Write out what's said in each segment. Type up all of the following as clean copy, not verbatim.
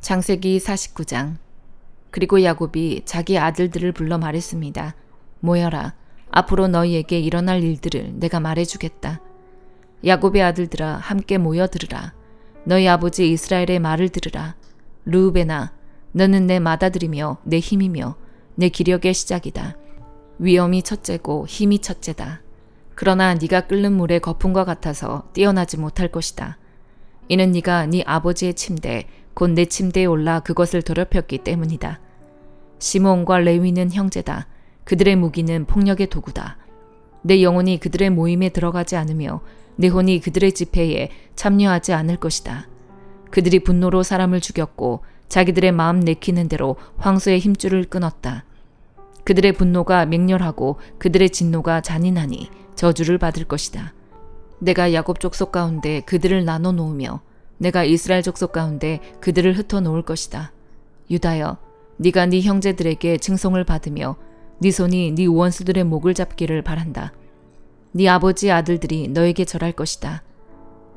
창세기 49장. 그리고 야곱이 자기 아들들을 불러 말했습니다. 모여라. 앞으로 너희에게 일어날 일들을 내가 말해주겠다. 야곱의 아들들아, 함께 모여 들으라. 너희 아버지 이스라엘의 말을 들으라. 르우벤아, 너는 내 맏아들이며 내 힘이며 내 기력의 시작이다. 위엄이 첫째고 힘이 첫째다. 그러나 네가 끓는 물의 거품과 같아서 뛰어나지 못할 것이다. 이는 네가 네 아버지의 침대 곧 내 침대에 올라 그것을 더럽혔기 때문이다. 시몬과 레위는 형제다. 그들의 무기는 폭력의 도구다. 내 영혼이 그들의 모임에 들어가지 않으며 내 혼이 그들의 집회에 참여하지 않을 것이다. 그들이 분노로 사람을 죽였고 자기들의 마음 내키는 대로 황소의 힘줄을 끊었다. 그들의 분노가 맹렬하고 그들의 진노가 잔인하니 저주를 받을 것이다. 내가 야곱 족속 가운데 그들을 나눠 놓으며 내가 이스라엘 족속 가운데 그들을 흩어 놓을 것이다. 유다여, 네가 네 형제들에게 칭송을 받으며 네 손이 네 원수들의 목을 잡기를 바란다. 네 아버지의 아들들이 너에게 절할 것이다.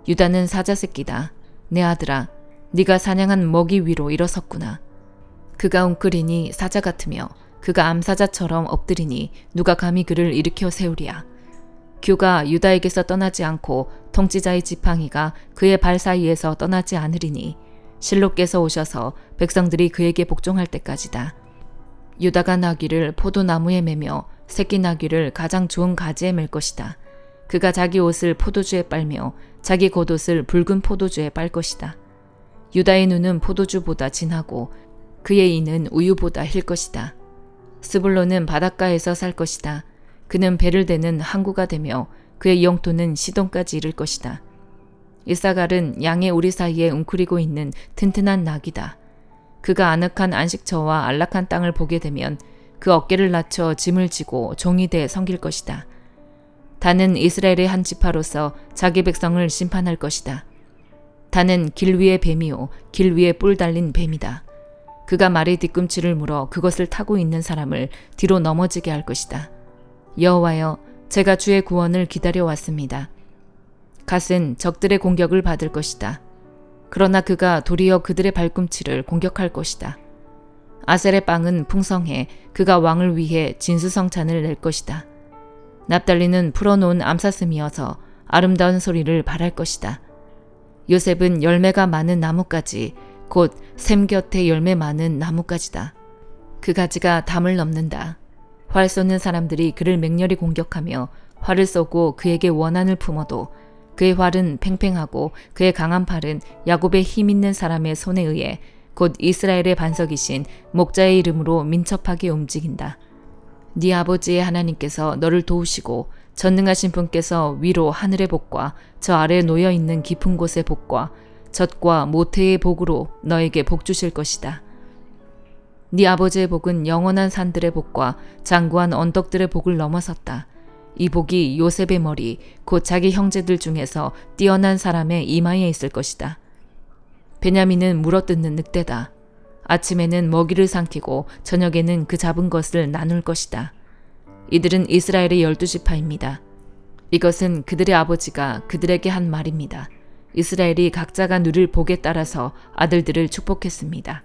유다는 사자 새끼다. 내 아들아, 네가 사냥한 먹이 위로 일어섰구나. 그가 웅크리니 사자 같으며 그가 암사자처럼 엎드리니 누가 감히 그를 일으켜 세우리야. 규가 유다에게서 떠나지 않고 통치자의 지팡이가 그의 발 사이에서 떠나지 않으리니 실로께서 오셔서 백성들이 그에게 복종할 때까지다. 유다가 나귀를 포도나무에 매며 새끼 나귀를 가장 좋은 가지에 맬 것이다. 그가 자기 옷을 포도주에 빨며 자기 겉옷을 붉은 포도주에 빨 것이다. 유다의 눈은 포도주보다 진하고 그의 이는 우유보다 힐 것이다. 스불론은 바닷가에서 살 것이다. 그는 배를 대는 항구가 되며 그의 영토는 시돈까지 이를 것이다. 이사갈은 양의 우리 사이에 웅크리고 있는 튼튼한 낙이다. 그가 아늑한 안식처와 안락한 땅을 보게 되면 그 어깨를 낮춰 짐을 지고 종이 돼 섬길 것이다. 다는 이스라엘의 한 지파로서 자기 백성을 심판할 것이다. 다는 길 위의 뱀이요 길 위에 뿔 달린 뱀이다. 그가 말의 뒤꿈치를 물어 그것을 타고 있는 사람을 뒤로 넘어지게 할 것이다. 여호와여, 제가 주의 구원을 기다려왔습니다. 갓은 적들의 공격을 받을 것이다. 그러나 그가 도리어 그들의 발꿈치를 공격할 것이다. 아셀의 빵은 풍성해 그가 왕을 위해 진수성찬을 낼 것이다. 납달리는 풀어놓은 암사슴이어서 아름다운 소리를 발할 것이다. 요셉은 열매가 많은 나뭇가지 곧 샘 곁에 열매 많은 나뭇가지다. 그 가지가 담을 넘는다. 활 쏘는 사람들이 그를 맹렬히 공격하며 활을 쏘고 그에게 원한을 품어도 그의 활은 팽팽하고 그의 강한 팔은 야곱의 힘 있는 사람의 손에 의해 곧 이스라엘의 반석이신 목자의 이름으로 민첩하게 움직인다. 네 아버지의 하나님께서 너를 도우시고 전능하신 분께서 위로 하늘의 복과 저 아래 놓여있는 깊은 곳의 복과 젖과 모태의 복으로 너에게 복 주실 것이다. 네 아버지의 복은 영원한 산들의 복과 장구한 언덕들의 복을 넘어섰다. 이 복이 요셉의 머리 곧 자기 형제들 중에서 뛰어난 사람의 이마에 있을 것이다. 베냐민은 물어뜯는 늑대다. 아침에는 먹이를 삼키고 저녁에는 그 잡은 것을 나눌 것이다. 이들은 이스라엘의 12지파입니다. 이것은 그들의 아버지가 그들에게 한 말입니다. 이스라엘이 각자가 누릴 복에 따라서 아들들을 축복했습니다.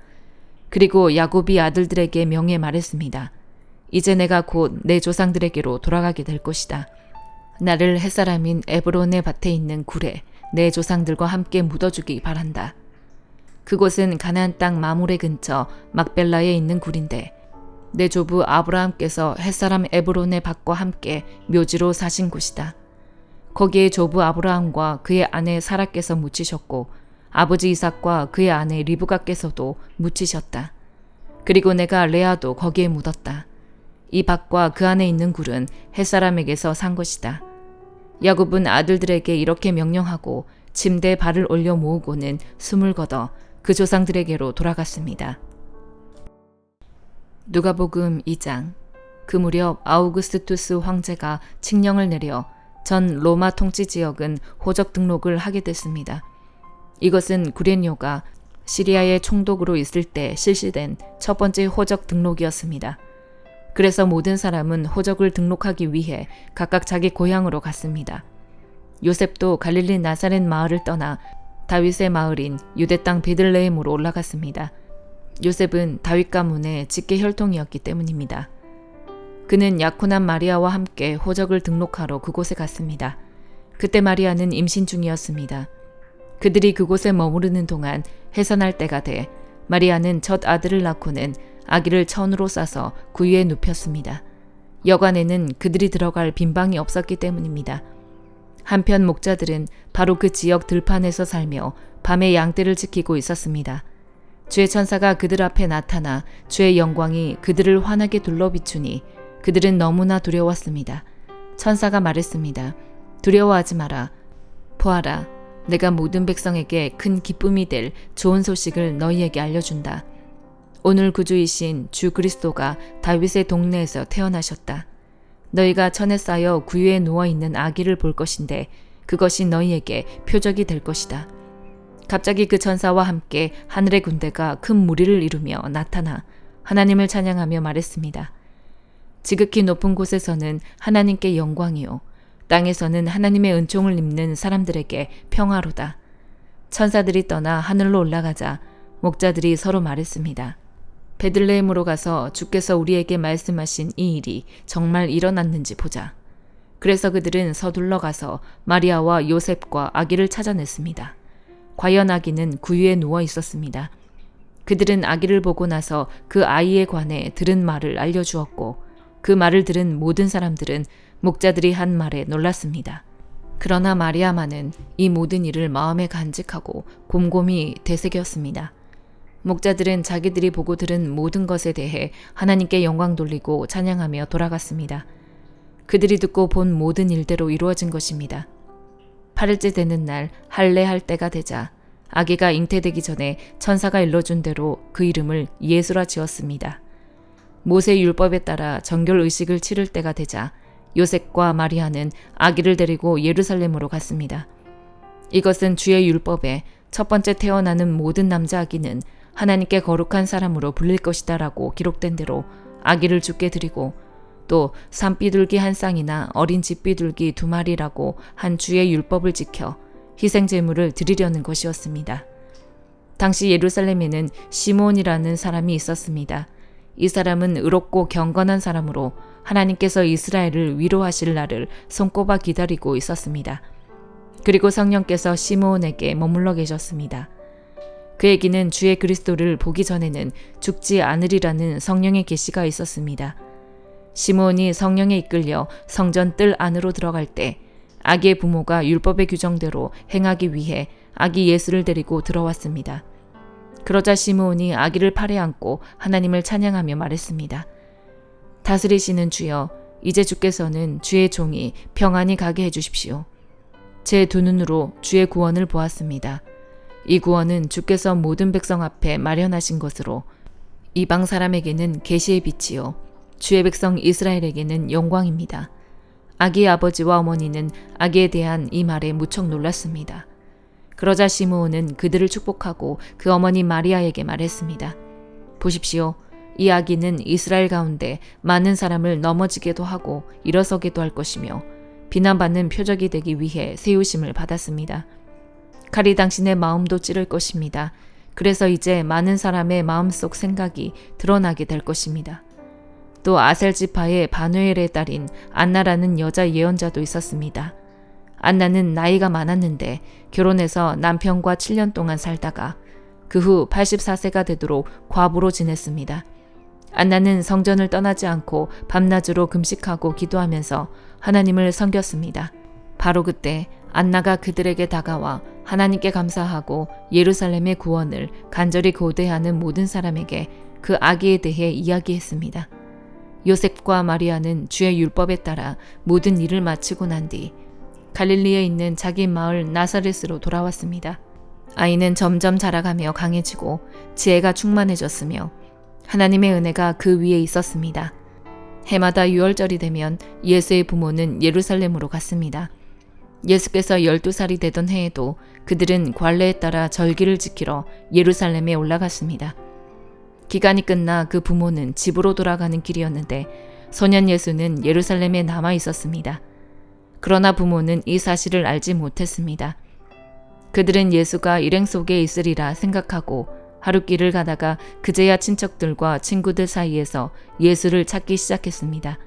그리고 야곱이 아들들에게 명해 말했습니다. 이제 내가 곧 내 조상들에게로 돌아가게 될 것이다. 나를 햇사람인 에브론의 밭에 있는 굴에 내 조상들과 함께 묻어주기 바란다. 그곳은 가나안 땅 마므레 근처 막벨라에 있는 굴인데 내 조부 아브라함께서 햇사람 에브론의 밭과 함께 묘지로 사신 곳이다. 거기에 조부 아브라함과 그의 아내 사라께서 묻히셨고 아버지 이삭과 그의 아내 리브가께서도 묻히셨다. 그리고 내가 레아도 거기에 묻었다. 이 밭과 그 안에 있는 굴은 햇사람에게서 산 것이다. 야곱은 아들들에게 이렇게 명령하고 침대에 발을 올려 모으고는 숨을 거둬 그 조상들에게로 돌아갔습니다. 누가복음 2장. 그 무렵 아우구스투스 황제가 칙령을 내려 전 로마 통치 지역은 호적 등록을 하게 됐습니다. 이것은 구레뇨가 시리아의 총독으로 있을 때 실시된 첫 번째 호적 등록이었습니다. 그래서 모든 사람은 호적을 등록하기 위해 각각 자기 고향으로 갔습니다. 요셉도 갈릴리 나사렛 마을을 떠나 다윗의 마을인 유대 땅 베들레헴으로 올라갔습니다. 요셉은 다윗 가문의 직계 혈통이었기 때문입니다. 그는 약혼한 마리아와 함께 호적을 등록하러 그곳에 갔습니다. 그때 마리아는 임신 중이었습니다. 그들이 그곳에 머무르는 동안 해산할 때가 돼 마리아는 첫 아들을 낳고는 아기를 천으로 싸서 구유에 눕혔습니다. 여관에는 그들이 들어갈 빈방이 없었기 때문입니다. 한편 목자들은 바로 그 지역 들판에서 살며 밤에 양떼를 지키고 있었습니다. 주의 천사가 그들 앞에 나타나 주의 영광이 그들을 환하게 둘러비추니 그들은 너무나 두려웠습니다. 천사가 말했습니다. 두려워하지 마라. 보아라, 내가 모든 백성에게 큰 기쁨이 될 좋은 소식을 너희에게 알려준다. 오늘 구주이신 주 그리스도가 다윗의 동네에서 태어나셨다. 너희가 천에 쌓여 구유에 누워있는 아기를 볼 것인데 그것이 너희에게 표적이 될 것이다. 갑자기 그 천사와 함께 하늘의 군대가 큰 무리를 이루며 나타나 하나님을 찬양하며 말했습니다. 지극히 높은 곳에서는 하나님께 영광이요, 땅에서는 하나님의 은총을 입는 사람들에게 평화로다. 천사들이 떠나 하늘로 올라가자 목자들이 서로 말했습니다. 베들레헴으로 가서 주께서 우리에게 말씀하신 이 일이 정말 일어났는지 보자. 그래서 그들은 서둘러 가서 마리아와 요셉과 아기를 찾아냈습니다. 과연 아기는 구유에 누워 있었습니다. 그들은 아기를 보고 나서 그 아이에 관해 들은 말을 알려주었고 그 말을 들은 모든 사람들은 목자들이 한 말에 놀랐습니다. 그러나 마리아만은 이 모든 일을 마음에 간직하고 곰곰이 되새겼습니다. 목자들은 자기들이 보고 들은 모든 것에 대해 하나님께 영광 돌리고 찬양하며 돌아갔습니다. 그들이 듣고 본 모든 일대로 이루어진 것입니다. 8일째 되는 날 할례할 때가 되자 아기가 잉태되기 전에 천사가 일러준 대로 그 이름을 예수라 지었습니다. 모세 율법에 따라 정결 의식을 치를 때가 되자 요셉과 마리아는 아기를 데리고 예루살렘으로 갔습니다. 이것은 주의 율법에 첫 번째 태어나는 모든 남자 아기는 하나님께 거룩한 사람으로 불릴 것이다 라고 기록된 대로 아기를 주께 드리고 또 산비둘기 한 쌍이나 어린 집비둘기 2마리라고 한 주의 율법을 지켜 희생제물을 드리려는 것이었습니다. 당시 예루살렘에는 시므온이라는 사람이 있었습니다. 이 사람은 의롭고 경건한 사람으로 하나님께서 이스라엘을 위로하실 날을 손꼽아 기다리고 있었습니다. 그리고 성령께서 시므온에게 머물러 계셨습니다. 그에게는 주의 그리스도를 보기 전에는 죽지 않으리라는 성령의 계시가 있었습니다. 시므온이 성령에 이끌려 성전 뜰 안으로 들어갈 때 아기의 부모가 율법의 규정대로 행하기 위해 아기 예수를 데리고 들어왔습니다. 그러자 시므온이 아기를 팔에 안고 하나님을 찬양하며 말했습니다. 다스리시는 주여, 이제 주께서는 주의 종이 평안히 가게 해주십시오. 제 두 눈으로 주의 구원을 보았습니다. 이 구원은 주께서 모든 백성 앞에 마련하신 것으로 이방 사람에게는 계시의 빛이요 주의 백성 이스라엘에게는 영광입니다. 아기의 아버지와 어머니는 아기에 대한 이 말에 무척 놀랐습니다. 그러자 시므온은 그들을 축복하고 그 어머니 마리아에게 말했습니다. 보십시오. 이 아기는 이스라엘 가운데 많은 사람을 넘어지게도 하고 일어서게도 할 것이며 비난받는 표적이 되기 위해 세우심을 받았습니다. 칼이 당신의 마음도 찌를 것입니다. 그래서 이제 많은 사람의 마음속 생각이 드러나게 될 것입니다. 또 아셀 지파의 바누엘의 딸인 안나라는 여자 예언자도 있었습니다. 안나는 나이가 많았는데 결혼해서 남편과 7년 동안 살다가 그 후 84세가 되도록 과부로 지냈습니다. 안나는 성전을 떠나지 않고 밤낮으로 금식하고 기도하면서 하나님을 섬겼습니다. 바로 그때 안나가 그들에게 다가와 하나님께 감사하고 예루살렘의 구원을 간절히 고대하는 모든 사람에게 그 아기에 대해 이야기했습니다. 요셉과 마리아는 주의 율법에 따라 모든 일을 마치고 난 뒤 갈릴리에 있는 자기 마을 나사렛으로 돌아왔습니다. 아이는 점점 자라가며 강해지고 지혜가 충만해졌으며 하나님의 은혜가 그 위에 있었습니다. 해마다 유월절이 되면 예수의 부모는 예루살렘으로 갔습니다. 예수께서 12살이 되던 해에도 그들은 관례에 따라 절기를 지키러 예루살렘에 올라갔습니다. 기간이 끝나 그 부모는 집으로 돌아가는 길이었는데 소년 예수는 예루살렘에 남아 있었습니다. 그러나 부모는 이 사실을 알지 못했습니다. 그들은 예수가 일행 속에 있으리라 생각하고 하룻길을 가다가 그제야 친척들과 친구들 사이에서 예수를 찾기 시작했습니다.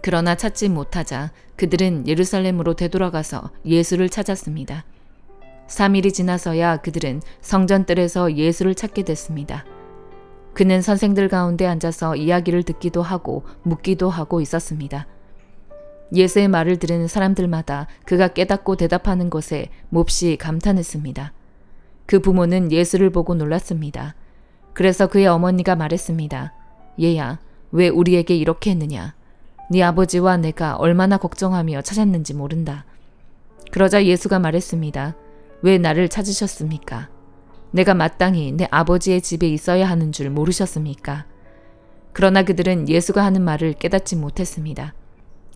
그러나 찾지 못하자 그들은 예루살렘으로 되돌아가서 예수를 찾았습니다. 3일이 지나서야 그들은 성전뜰에서 예수를 찾게 됐습니다. 그는 선생들 가운데 앉아서 이야기를 듣기도 하고 묻기도 하고 있었습니다. 예수의 말을 들은 사람들마다 그가 깨닫고 대답하는 것에 몹시 감탄했습니다. 그 부모는 예수를 보고 놀랐습니다. 그래서 그의 어머니가 말했습니다. 얘야, 왜 우리에게 이렇게 했느냐? 네 아버지와 내가 얼마나 걱정하며 찾았는지 모른다. 그러자 예수가 말했습니다. 왜 나를 찾으셨습니까? 내가 마땅히 내 아버지의 집에 있어야 하는 줄 모르셨습니까? 그러나 그들은 예수가 하는 말을 깨닫지 못했습니다.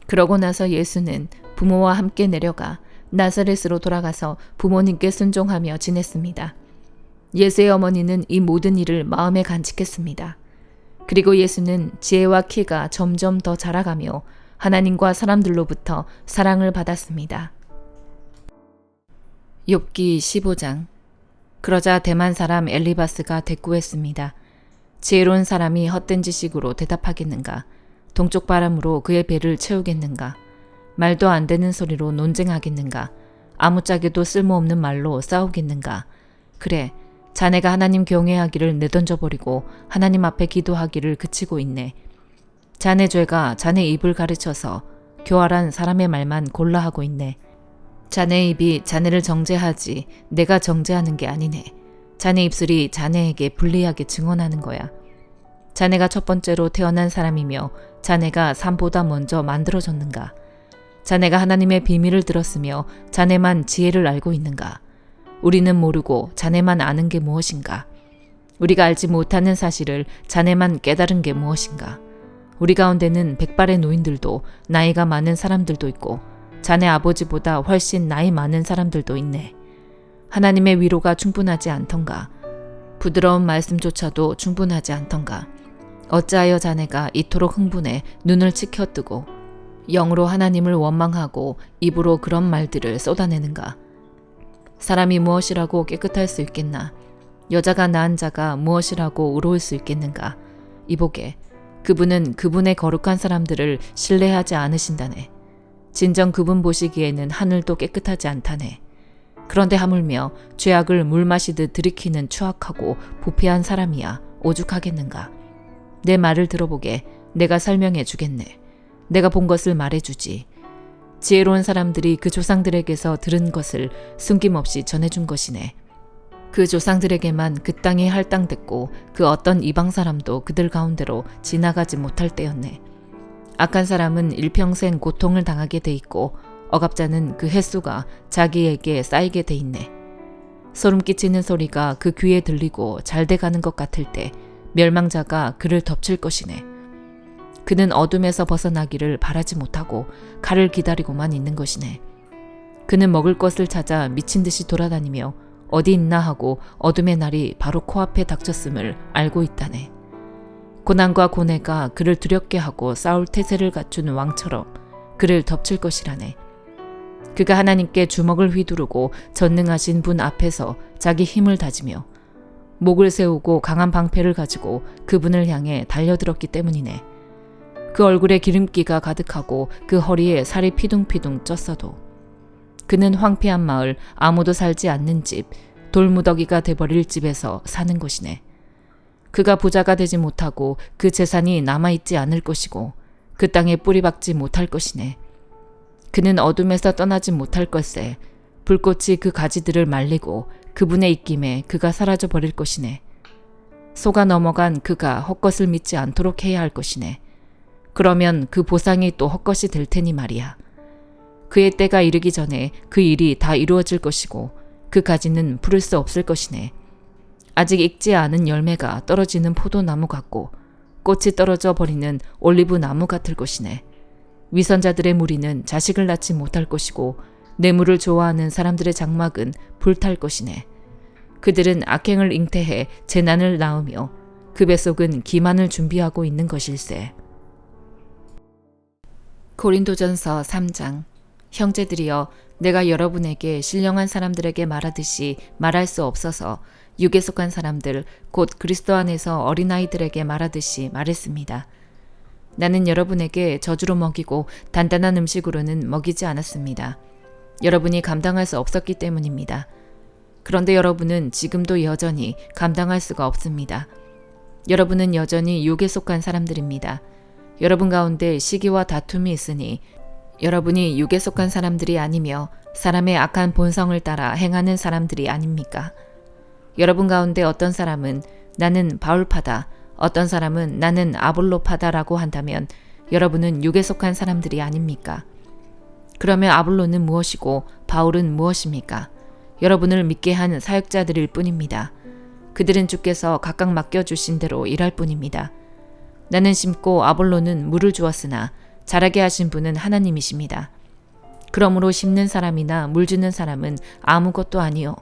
그러고 나서 예수는 부모와 함께 내려가 나사렛으로 돌아가서 부모님께 순종하며 지냈습니다. 예수의 어머니는 이 모든 일을 마음에 간직했습니다. 그리고 예수는 지혜와 키가 점점 더 자라가며 하나님과 사람들로부터 사랑을 받았습니다. 욥기 15장. 그러자 대만 사람 엘리바스가 대꾸했습니다. 지혜로운 사람이 헛된 지식으로 대답하겠는가? 동쪽 바람으로 그의 배를 채우겠는가? 말도 안 되는 소리로 논쟁하겠는가? 아무짝에도 쓸모없는 말로 싸우겠는가? 그래, 자네가 하나님 경외하기를 내던져버리고 하나님 앞에 기도하기를 그치고 있네. 자네 죄가 자네 입을 가르쳐서 교활한 사람의 말만 골라 하고 있네. 자네 입이 자네를 정죄하지 내가 정죄하는 게 아니네. 자네 입술이 자네에게 불리하게 증언하는 거야. 자네가 첫 번째로 태어난 사람이며 자네가 삶보다 먼저 만들어졌는가? 자네가 하나님의 비밀을 들었으며 자네만 지혜를 알고 있는가? 우리는 모르고 자네만 아는 게 무엇인가? 우리가 알지 못하는 사실을 자네만 깨달은 게 무엇인가? 우리 가운데는 백발의 노인들도 나이가 많은 사람들도 있고 자네 아버지보다 훨씬 나이 많은 사람들도 있네. 하나님의 위로가 충분하지 않던가? 부드러운 말씀조차도 충분하지 않던가? 어찌하여 자네가 이토록 흥분해 눈을 치켜뜨고 영으로 하나님을 원망하고 입으로 그런 말들을 쏟아내는가? 사람이 무엇이라고 깨끗할 수 있겠나? 여자가 낳은 자가 무엇이라고 의로울 수 있겠는가? 이보게, 그분은 그분의 거룩한 사람들을 신뢰하지 않으신다네. 진정 그분 보시기에는 하늘도 깨끗하지 않다네. 그런데 하물며 죄악을 물 마시듯 들이키는 추악하고 부패한 사람이야 오죽하겠는가? 내 말을 들어보게. 내가 설명해 주겠네. 내가 본 것을 말해주지. 지혜로운 사람들이 그 조상들에게서 들은 것을 숨김없이 전해준 것이네. 그 조상들에게만 그 땅이 할당됐고 그 어떤 이방 사람도 그들 가운데로 지나가지 못할 때였네. 악한 사람은 일평생 고통을 당하게 돼 있고 억압자는 그 횟수가 자기에게 쌓이게 돼 있네. 소름 끼치는 소리가 그 귀에 들리고 잘 돼가는 것 같을 때 멸망자가 그를 덮칠 것이네. 그는 어둠에서 벗어나기를 바라지 못하고 칼을 기다리고만 있는 것이네. 그는 먹을 것을 찾아 미친 듯이 돌아다니며 어디 있나 하고 어둠의 날이 바로 코앞에 닥쳤음을 알고 있다네. 고난과 고뇌가 그를 두렵게 하고 싸울 태세를 갖춘 왕처럼 그를 덮칠 것이라네. 그가 하나님께 주먹을 휘두르고 전능하신 분 앞에서 자기 힘을 다지며 목을 세우고 강한 방패를 가지고 그분을 향해 달려들었기 때문이네. 그 얼굴에 기름기가 가득하고 그 허리에 살이 피둥피둥 쪘어도 그는 황폐한 마을, 아무도 살지 않는 집, 돌무더기가 돼버릴 집에서 사는 것이네. 그가 부자가 되지 못하고 그 재산이 남아있지 않을 것이고 그 땅에 뿌리 박지 못할 것이네. 그는 어둠에서 떠나지 못할 것에 불꽃이 그 가지들을 말리고 그분의 입김에 그가 사라져 버릴 것이네. 속아 넘어간 그가 헛것을 믿지 않도록 해야 할 것이네. 그러면 그 보상이 또 헛것이 될 테니 말이야. 그의 때가 이르기 전에 그 일이 다 이루어질 것이고 그 가지는 부를 수 없을 것이네. 아직 익지 않은 열매가 떨어지는 포도나무 같고 꽃이 떨어져 버리는 올리브 나무 같을 것이네. 위선자들의 무리는 자식을 낳지 못할 것이고 뇌물을 좋아하는 사람들의 장막은 불탈 것이네. 그들은 악행을 잉태해 재난을 낳으며 그 뱃속은 기만을 준비하고 있는 것일세. 고린도전서 3장. 형제들이여, 내가 여러분에게 신령한 사람들에게 말하듯이 말할 수 없어서 육에 속한 사람들, 곧 그리스도 안에서 어린아이들에게 말하듯이 말했습니다. 나는 여러분에게 저주로 먹이고 단단한 음식으로는 먹이지 않았습니다. 여러분이 감당할 수 없었기 때문입니다. 그런데 여러분은 지금도 여전히 감당할 수가 없습니다. 여러분은 여전히 육에 속한 사람들입니다. 여러분 가운데 시기와 다툼이 있으니 여러분이 육에 속한 사람들이 아니며 사람의 악한 본성을 따라 행하는 사람들이 아닙니까? 여러분 가운데 어떤 사람은 나는 바울파다, 어떤 사람은 나는 아볼로파다라고 한다면 여러분은 육에 속한 사람들이 아닙니까? 그러면 아볼로는 무엇이고 바울은 무엇입니까? 여러분을 믿게 한 사역자들일 뿐입니다. 그들은 주께서 각각 맡겨주신 대로 일할 뿐입니다. 나는 심고 아볼로는 물을 주었으나 자라게 하신 분은 하나님이십니다. 그러므로 심는 사람이나 물 주는 사람은 아무것도 아니요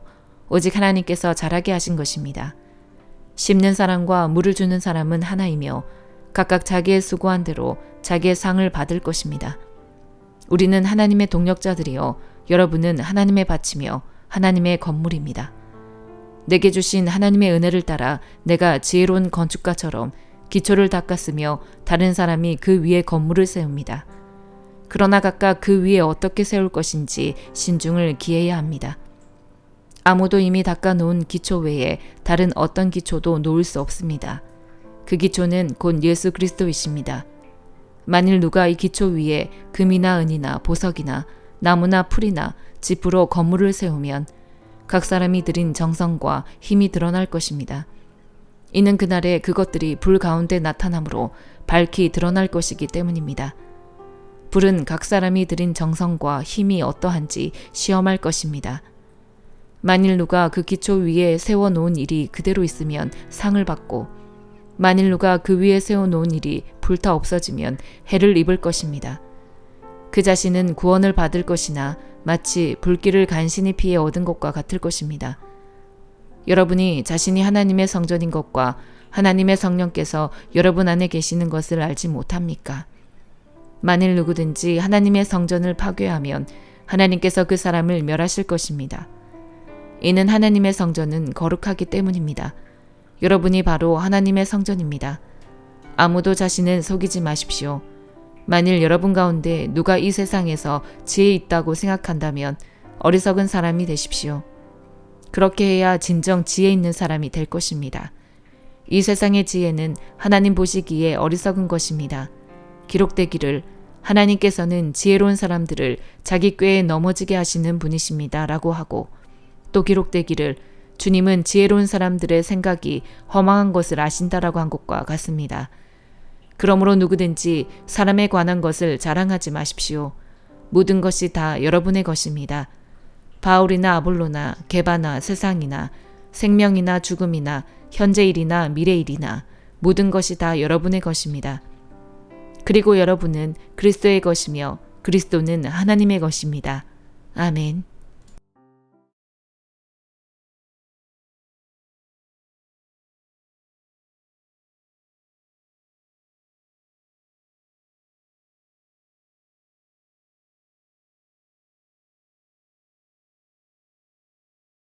오직 하나님께서 자라게 하신 것입니다. 심는 사람과 물을 주는 사람은 하나이며 각각 자기의 수고한 대로 자기의 상을 받을 것입니다. 우리는 하나님의 동력자들이요 여러분은 하나님의 밭이며 하나님의 건물입니다. 내게 주신 하나님의 은혜를 따라 내가 지혜로운 건축가처럼 기초를 닦았으며 다른 사람이 그 위에 건물을 세웁니다. 그러나 각각 그 위에 어떻게 세울 것인지 신중을 기해야 합니다. 아무도 이미 닦아놓은 기초 외에 다른 어떤 기초도 놓을 수 없습니다. 그 기초는 곧 예수 그리스도이십니다. 만일 누가 이 기초 위에 금이나 은이나 보석이나 나무나 풀이나 짚으로 건물을 세우면 각 사람이 들인 정성과 힘이 드러날 것입니다. 이는 그날에 그것들이 불 가운데 나타나므로 밝히 드러날 것이기 때문입니다. 불은 각 사람이 들인 정성과 힘이 어떠한지 시험할 것입니다. 만일 누가 그 기초 위에 세워놓은 일이 그대로 있으면 상을 받고 만일 누가 그 위에 세워놓은 일이 불타 없어지면 해를 입을 것입니다. 그 자신은 구원을 받을 것이나 마치 불길을 간신히 피해 얻은 것과 같을 것입니다. 여러분이 자신이 하나님의 성전인 것과 하나님의 성령께서 여러분 안에 계시는 것을 알지 못합니까? 만일 누구든지 하나님의 성전을 파괴하면 하나님께서 그 사람을 멸하실 것입니다. 이는 하나님의 성전은 거룩하기 때문입니다. 여러분이 바로 하나님의 성전입니다. 아무도 자신을 속이지 마십시오. 만일 여러분 가운데 누가 이 세상에서 지혜 있다고 생각한다면 어리석은 사람이 되십시오. 그렇게 해야 진정 지혜 있는 사람이 될 것입니다. 이 세상의 지혜는 하나님 보시기에 어리석은 것입니다. 기록되기를 하나님께서는 지혜로운 사람들을 자기 꾀에 넘어지게 하시는 분이십니다. 라고 하고 또 기록되기를 주님은 지혜로운 사람들의 생각이 허망한 것을 아신다라고 한 것과 같습니다. 그러므로 누구든지 사람에 관한 것을 자랑하지 마십시오. 모든 것이 다 여러분의 것입니다. 바울이나 아볼로나 게바나 세상이나 생명이나 죽음이나 현재 일이나 미래 일이나 모든 것이 다 여러분의 것입니다. 그리고 여러분은 그리스도의 것이며 그리스도는 하나님의 것입니다. 아멘.